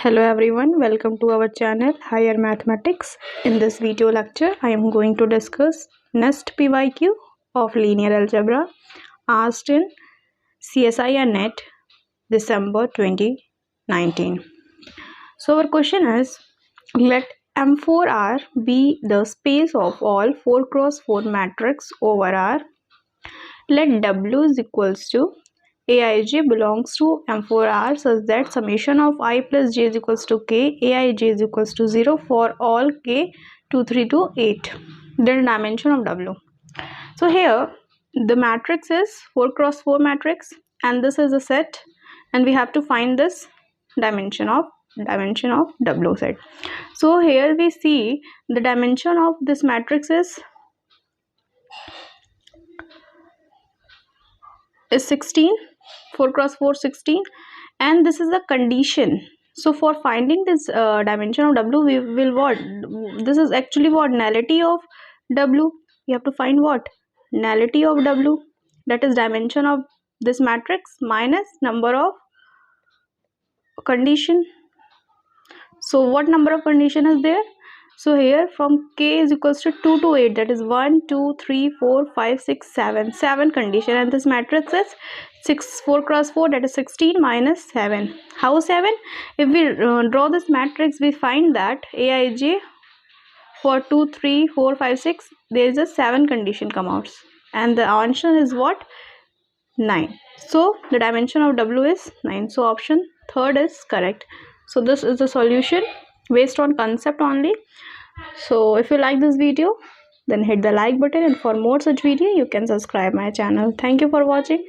Hello everyone, welcome to our channel Higher Mathematics. In this video lecture, I am going to discuss next PYQ of Linear Algebra asked in CSIRNET December 2019. So our question is, let M4R be the space of all 4x4 matrix over R. Let W is equals to Aij belongs to M4R such that summation of I plus j is equals to k, Aij is equals to 0 for all k 2, 3 to 8. Then dimension of W. So here the matrix is 4x4 matrix and this is a set and we have to find this dimension of W set. So here we see the dimension of this matrix is 16, 4x4 16, and this is the condition. So for finding this dimension of W, we will what? This is actually what? Nullity of W. We have to find what? Nullity of W, that is dimension of this matrix minus number of condition. So what number of condition is there? So here from k is equals to 2 to 8, that is 1, 2, 3, 4, 5, 6, 7 condition, and this matrix is 4x4, that is 16 minus 7. How 7? If we draw this matrix, we find that Aij for 2, 3, 4, 5, 6, there is a 7 condition come out, and the answer is what? 9. So the dimension of W is 9. So option third is correct. So this is the solution based on concept only. So if you like this video, then hit the like button, and for more such video you can subscribe my channel. Thank you for watching.